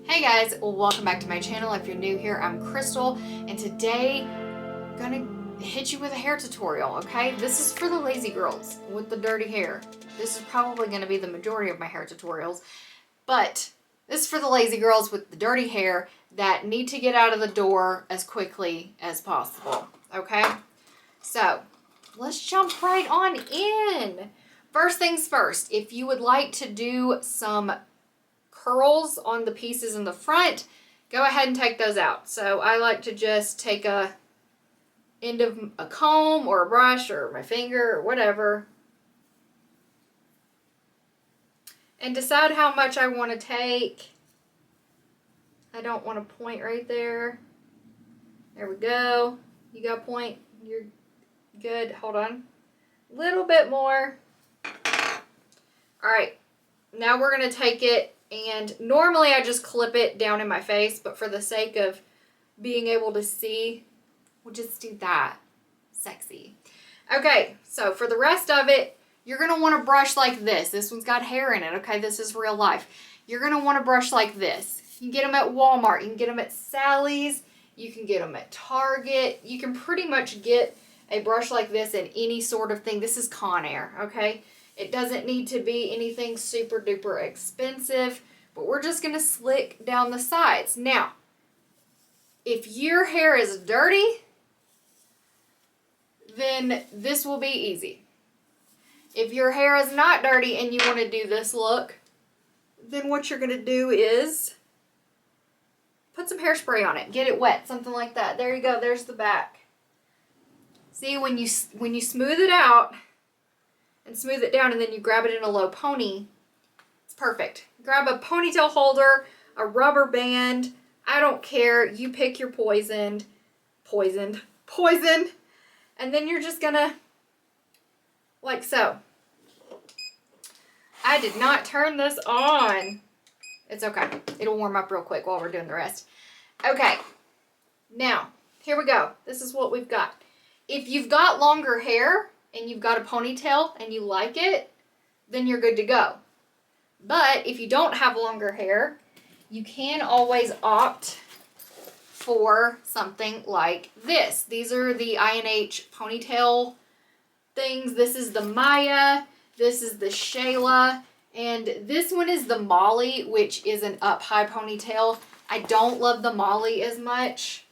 Hey guys, welcome back to my channel. If you're new here, I'm Krystal, and today I'm gonna hit you with a hair tutorial, okay? This is for the lazy girls with the dirty hair. This is probably gonna be the majority of my hair tutorials, but this is for the lazy girls with the dirty hair that need to get out of the door as quickly as possible, okay? So, let's jump right on in. First things first, if you would like to do some curls on the pieces in the front, go ahead and take those out. So I like to just take a end of a comb or a brush or my finger or whatever and decide how much I want to take. I don't want a point right there. There we go. You got a point. You're good. Hold on. A little bit more. All right. Now we're going to take it, and normally I just clip it down in my face, but for the sake of being able to see, we'll just do that. Sexy. Okay, so for the rest of it, you're going to want to brush like this. This one's got hair in it, okay? This is real life. You're going to want to brush like this. You can get them at Walmart. You can get them at Sally's. You can get them at Target. You can pretty much get a brush like this in any sort of thing. This is Conair, okay? It doesn't need to be anything super duper expensive, but we're just going to slick down the sides. Now, if your hair is dirty, then this will be easy. If your hair is not dirty and you want to do this look, then what you're going to do is put some hairspray on it. Get it wet, something like that. There you go. There's the back. See, when you smooth it out and smooth it down and then you grab it in a low pony, it's perfect. Grab a ponytail holder, a rubber band, I don't care. You pick your poison, and then you're just gonna, like so. I did not turn this on. It's okay. It'll warm up real quick while we're doing the rest. Okay, now, here we go. This is what we've got. If you've got longer hair and you've got a ponytail and you like it, then you're good to go. But if you don't have longer hair, you can always opt for something like this. These are the I&H ponytail things. This is the Maya, this is the Shayla, and this one is the Molly, which is an up-high ponytail. I don't love the Molly as much.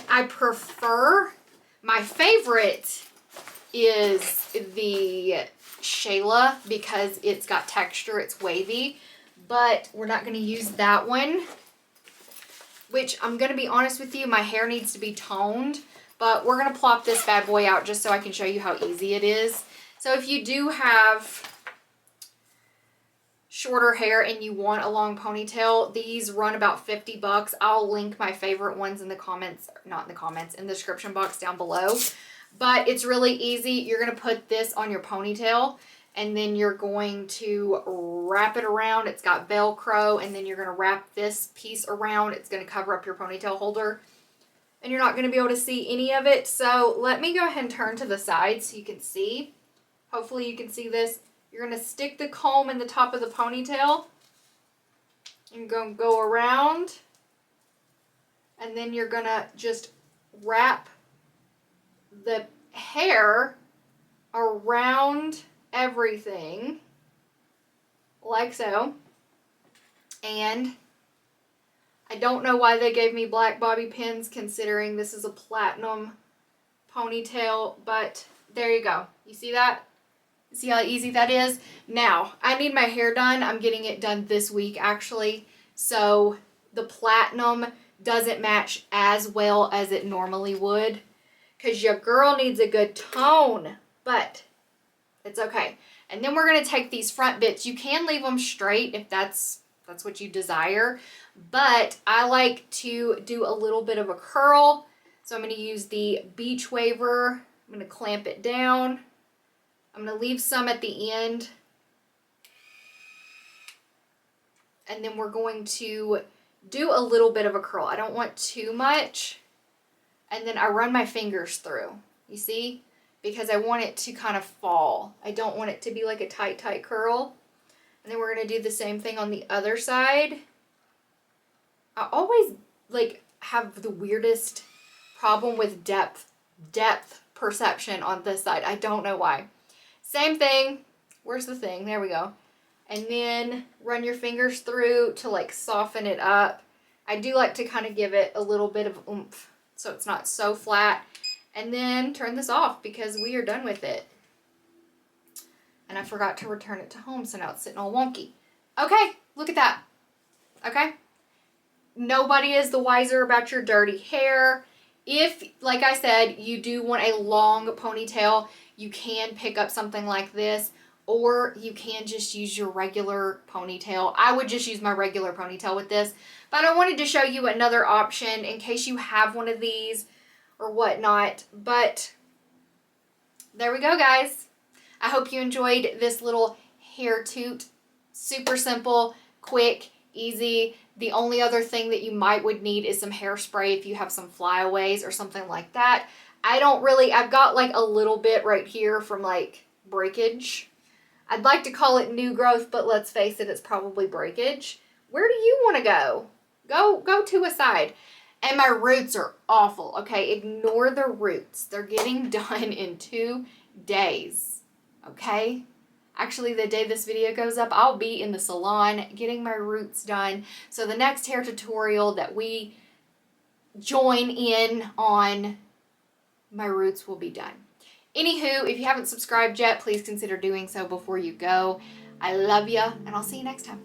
I prefer, my favorite is the Shayla because it's got texture, it's wavy, but we're not going to use that one, which I'm going to be honest with you, my hair needs to be toned, but we're going to plop this bad boy out just so I can show you how easy it is. So if you do have shorter hair and you want a long ponytail, these run about 50 bucks. I'll link my favorite ones in the comments, not in the comments, in the description box down below. But it's really easy. You're going to put this on your ponytail and then you're going to wrap it around. It's got Velcro, and then you're going to wrap this piece around. It's going to cover up your ponytail holder and you're not going to be able to see any of it. So let me go ahead and turn to the side so you can see. Hopefully you can see this. You're going to stick the comb in the top of the ponytail and go around, and then you're going to just wrap the hair around everything like so. And I don't know why they gave me black bobby pins considering this is a platinum ponytail, but there you go. You see that? See how easy that is? Now, I need my hair done. I'm getting it done this week actually. So the platinum doesn't match as well as it normally would because your girl needs a good tone, but it's okay. And then we're going to take these front bits. You can leave them straight if that's what you desire, but I like to do a little bit of a curl. So I'm going to use the beach waver. I'm going to clamp it down. I'm going to leave some at the end. And then we're going to do a little bit of a curl. I don't want too much. And then I run my fingers through. You see? Because I want it to kind of fall. I don't want it to be like a tight curl. And then we're going to do the same thing on the other side. I always like have the weirdest problem with depth perception on this side. I don't know why. Same thing. Where's the thing? There we go. And then run your fingers through to like soften it up. I do like to kind of give it a little bit of oomph so it's not so flat. And then turn this off because we are done with it. And I forgot to return it to home, so now it's sitting all wonky. Okay, look at that. Okay? Nobody is the wiser about your dirty hair. If, like I said, you do want a long ponytail, you can pick up something like this, or you can just use your regular ponytail. I would just use my regular ponytail with this, but I wanted to show you another option in case you have one of these or whatnot. But there we go, guys. I hope you enjoyed this little hair toot. Super simple, quick, easy. The only other thing that you would need is some hairspray if you have some flyaways or something like that. I've got like a little bit right here from like breakage. I'd like to call it new growth, but let's face it, it's probably breakage. Where do you want to go? Go to a side. And my roots are awful, okay? Ignore the roots. They're getting done in 2 days, okay? Actually, the day this video goes up, I'll be in the salon getting my roots done. So the next hair tutorial that we join in on, my roots will be done. Anywho, if you haven't subscribed yet, please consider doing so before you go. I love you, and I'll see you next time.